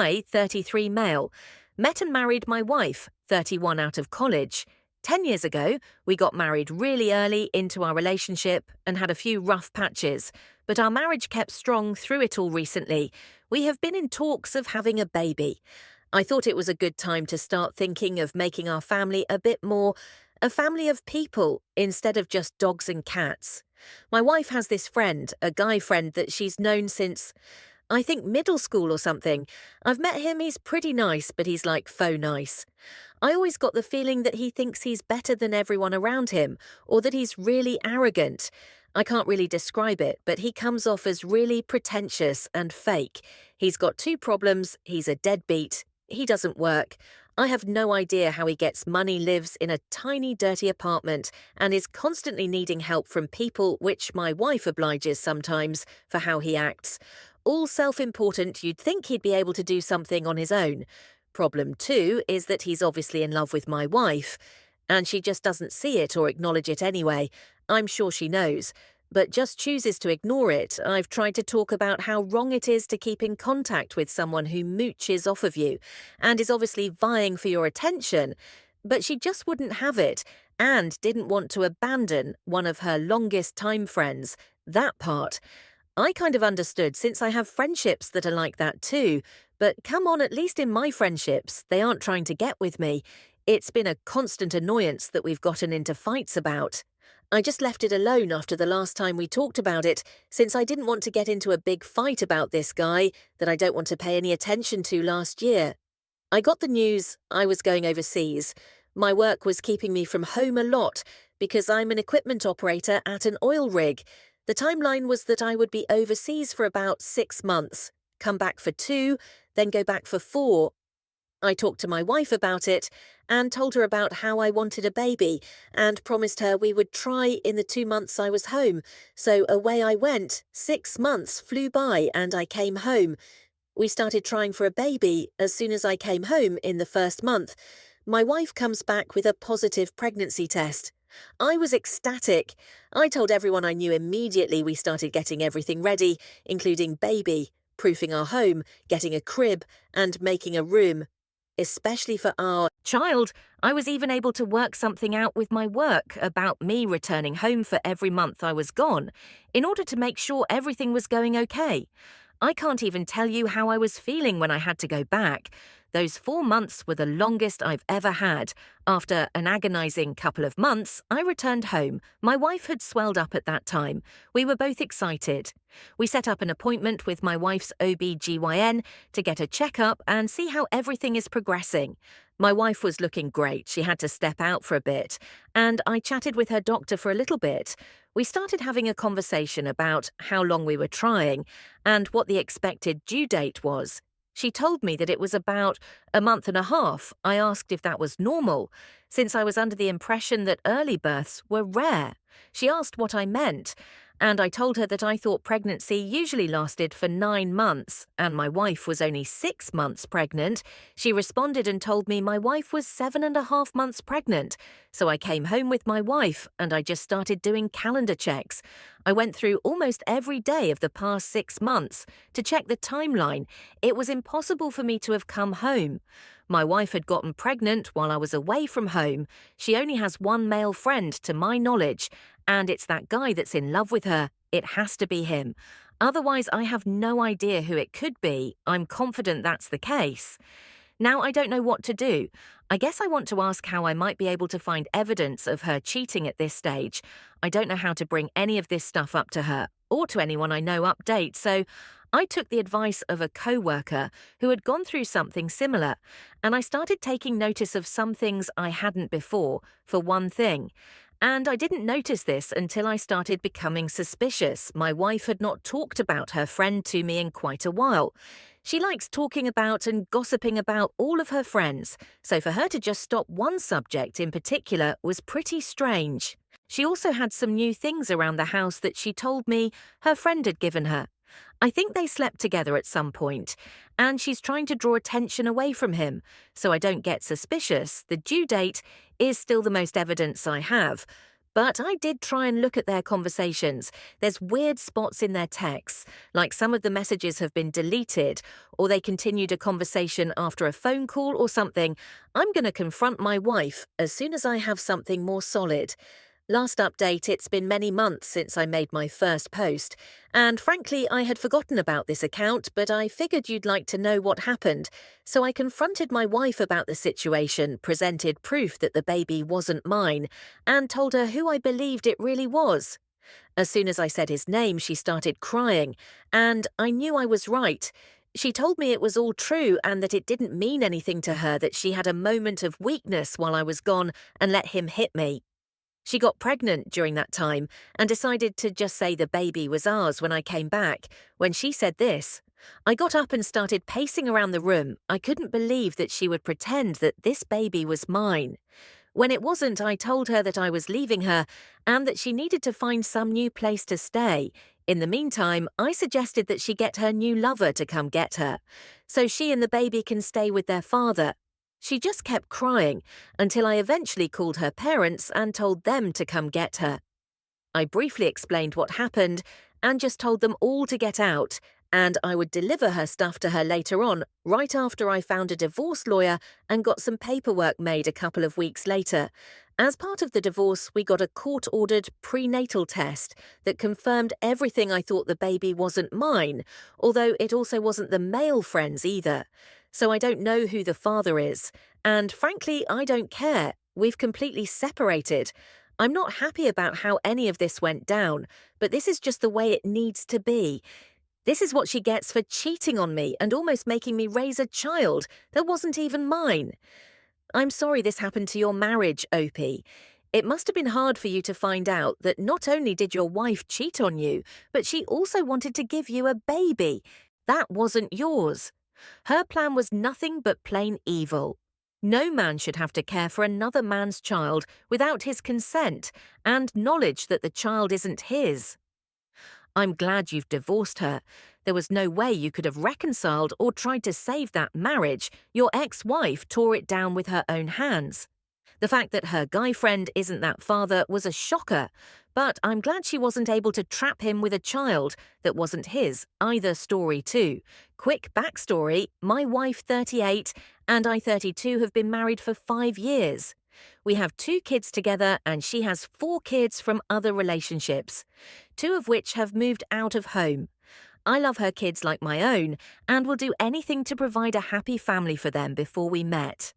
guy, 33 male. Met and married my wife, 31 out of college. 10 years ago, we got married really early into our relationship and had a few rough patches, but our marriage kept strong through it all recently. We have been in talks of having a baby. I thought it was a good time to start thinking of making our family a bit more a family of people instead of just dogs and cats. My wife has this friend, a guy friend that she's known since, I think, middle school or something. I've met him, he's pretty nice, but he's like faux nice. I always got the feeling that he thinks he's better than everyone around him, or that he's really arrogant. I can't really describe it, but he comes off as really pretentious and fake. He's got two problems: he's a deadbeat, he doesn't work. I have no idea how he gets money, lives in a tiny, dirty apartment, and is constantly needing help from people, which my wife obliges sometimes for how he acts. All self-important, you'd think he'd be able to do something on his own. Problem two is that he's obviously in love with my wife, and she just doesn't see it or acknowledge it anyway. I'm sure she knows, but just chooses to ignore it. I've tried to talk about how wrong it is to keep in contact with someone who mooches off of you and is obviously vying for your attention, but she just wouldn't have it and didn't want to abandon one of her longest time friends. That part I kind of understood, since I have friendships that are like that too, but come on, at least in my friendships, they aren't trying to get with me. It's been a constant annoyance that we've gotten into fights about. I just left it alone after the last time we talked about it, since I didn't want to get into a big fight about this guy that I don't want to pay any attention to last year. I got the news I was going overseas. My work was keeping me from home a lot because I'm an equipment operator at an oil rig. The timeline was that I would be overseas for about 6 months, come back for 2, then go back for 4. I talked to my wife about it and told her about how I wanted a baby and promised her we would try in the 2 months I was home. So away I went. 6 months flew by and I came home. We started trying for a baby as soon as I came home in the first month. My wife comes back with a positive pregnancy test. I was ecstatic. I told everyone I knew immediately. We started getting everything ready, including baby, proofing our home, getting a crib, and making a room. Especially for our child, I was even able to work something out with my work about me returning home for every month I was gone, in order to make sure everything was going okay. I can't even tell you how I was feeling when I had to go back. Those 4 months were the longest I've ever had. After an agonizing couple of months, I returned home. My wife had swelled up at that time. We were both excited. We set up an appointment with my wife's OB/GYN to get a checkup and see how everything is progressing. My wife was looking great. She had to step out for a bit, and I chatted with her doctor for a little bit. We started having a conversation about how long we were trying and what the expected due date was. She told me that it was about a month and a half. I asked if that was normal, since I was under the impression that early births were rare. She asked what I meant, and I told her that I thought pregnancy usually lasted for 9 months, and my wife was only 6 months pregnant. She responded and told me my wife was 7.5 months pregnant. So I came home with my wife, and I just started doing calendar checks. I went through almost every day of the past 6 months to check the timeline. It was impossible for me to have come home. My wife had gotten pregnant while I was away from home. She only has one male friend, to my knowledge, and it's that guy that's in love with her. It has to be him. Otherwise, I have no idea who it could be. I'm confident that's the case. Now, I don't know what to do. I guess I want to ask how I might be able to find evidence of her cheating at this stage. I don't know how to bring any of this stuff up to her, or to anyone I know update, so I took the advice of a co-worker who had gone through something similar, and I started taking notice of some things I hadn't before, for one thing. And I didn't notice this until I started becoming suspicious. My wife had not talked about her friend to me in quite a while. She likes talking about and gossiping about all of her friends, so for her to just stop one subject in particular was pretty strange. She also had some new things around the house that she told me her friend had given her. I think they slept together at some point, and she's trying to draw attention away from him, so I don't get suspicious. The due date is still the most evidence I have, But I did try and look at their conversations. There's weird spots in their texts, like some of the messages have been deleted, or they continued a conversation after a phone call or something. I'm going to confront my wife as soon as I have something more solid. Last update, it's been many months since I made my first post, and frankly, I had forgotten about this account, but I figured you'd like to know what happened, so I confronted my wife about the situation, presented proof that the baby wasn't mine, and told her who I believed it really was. As soon as I said his name, she started crying, and I knew I was right. She told me it was all true and that it didn't mean anything to her that she had a moment of weakness while I was gone and let him hit me. She got pregnant during that time and decided to just say the baby was ours when I came back. When she said this, I got up and started pacing around the room. I couldn't believe that she would pretend that this baby was mine. When it wasn't, I told her that I was leaving her and that she needed to find some new place to stay. In the meantime, I suggested that she get her new lover to come get her, so she and the baby can stay with their father. She just kept crying until I eventually called her parents and told them to come get her. I briefly explained what happened and just told them all to get out, and I would deliver her stuff to her later on, right after I found a divorce lawyer and got some paperwork made a couple of weeks later. As part of the divorce, we got a court-ordered prenatal test that confirmed everything. I thought the baby wasn't mine, although it also wasn't the male friend's either. So I don't know who the father is, and frankly, I don't care. We've completely separated. I'm not happy about how any of this went down, but this is just the way it needs to be. This is what she gets for cheating on me and almost making me raise a child that wasn't even mine. I'm sorry this happened to your marriage, Opie. It must have been hard for you to find out that not only did your wife cheat on you, but she also wanted to give you a baby. That wasn't yours. Her plan was nothing but plain evil. No man should have to care for another man's child without his consent and knowledge that the child isn't his. I'm glad you've divorced her. There was no way you could have reconciled or tried to save that marriage. Your ex-wife tore it down with her own hands. The fact that her guy friend isn't that father was a shocker, but I'm glad she wasn't able to trap him with a child that wasn't his. Either story too. Quick backstory, my wife 38 and I 32 have been married for 5 years. We have 2 kids together and she has 4 kids from other relationships, 2 of which have moved out of home. I love her kids like my own and will do anything to provide a happy family for them. Before we met,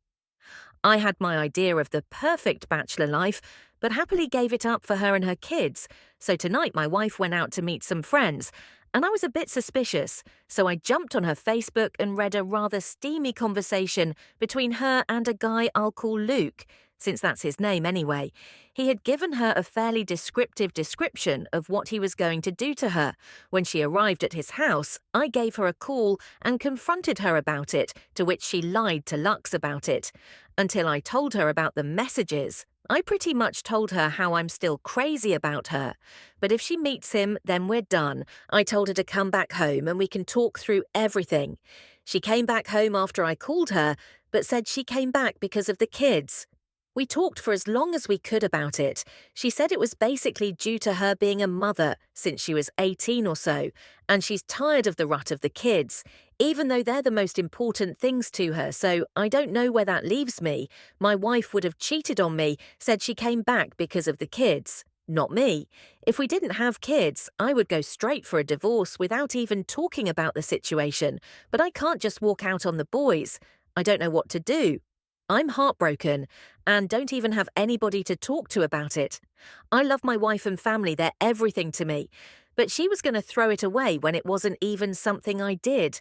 I had my idea of the perfect bachelor life, but happily gave it up for her and her kids. So tonight my wife went out to meet some friends, and I was a bit suspicious, so I jumped on her Facebook and read a rather steamy conversation between her and a guy I'll call Luke, since that's his name anyway. He had given her a fairly descriptive description of what he was going to do to her. When she arrived at his house, I gave her a call and confronted her about it, to which she lied to Lux about it. Until I told her about the messages. I pretty much told her how I'm still crazy about her. But if she meets him, then we're done. I told her to come back home and we can talk through everything. She came back home after I called her, but said she came back because of the kids. We talked for as long as we could about it. She said it was basically due to her being a mother since she was 18 or so, and she's tired of the rut of the kids, even though they're the most important things to her, so I don't know where that leaves me. My wife would have cheated on me, said she came back because of the kids. Not me. If we didn't have kids, I would go straight for a divorce without even talking about the situation, but I can't just walk out on the boys. I don't know what to do. I'm heartbroken and don't even have anybody to talk to about it. I love my wife and family, they're everything to me. But she was going to throw it away when it wasn't even something I did.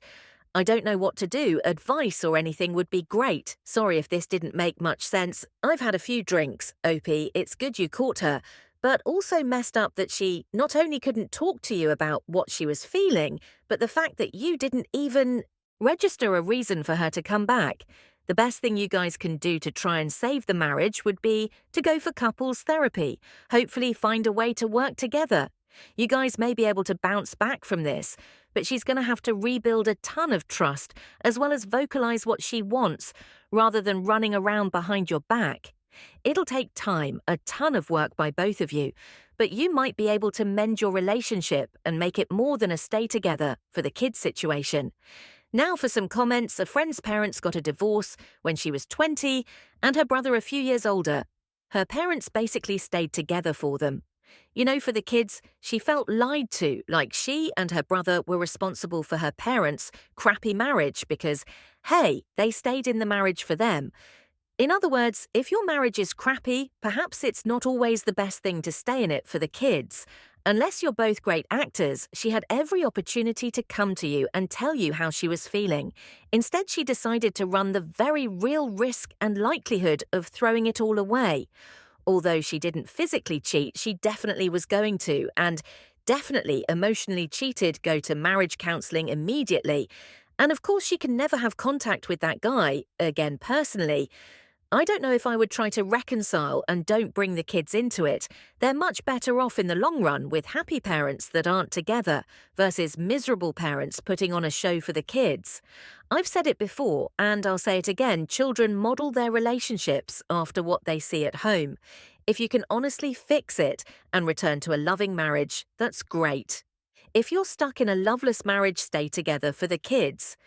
I don't know what to do. Advice or anything would be great. Sorry if this didn't make much sense. I've had a few drinks, Opie. It's good you caught her. But also messed up that she not only couldn't talk to you about what she was feeling, but the fact that you didn't even register a reason for her to come back. The best thing you guys can do to try and save the marriage would be to go for couples therapy. Hopefully find a way to work together. You guys may be able to bounce back from this, but she's going to have to rebuild a ton of trust as well as vocalize what she wants rather than running around behind your back. It'll take time, a ton of work by both of you, but you might be able to mend your relationship and make it more than a stay together for the kids situation. Now for some comments. A friend's parents got a divorce when she was 20 and her brother a few years older. Her parents basically stayed together for them. You know, for the kids, she felt lied to, like she and her brother were responsible for her parents' crappy marriage because, hey, they stayed in the marriage for them. In other words, if your marriage is crappy, perhaps it's not always the best thing to stay in it for the kids. Unless you're both great actors, she had every opportunity to come to you and tell you how she was feeling. Instead, she decided to run the very real risk and likelihood of throwing it all away. Although she didn't physically cheat, she definitely was going to, and definitely emotionally cheated, go to marriage counselling immediately. And of course, she can never have contact with that guy again personally. I don't know if I would try to reconcile and don't bring the kids into it. They're much better off in the long run with happy parents that aren't together versus miserable parents putting on a show for the kids. I've said it before, and I'll say it again, children model their relationships after what they see at home. If you can honestly fix it and return to a loving marriage, that's great. If you're stuck in a loveless marriage, stay together for the kids.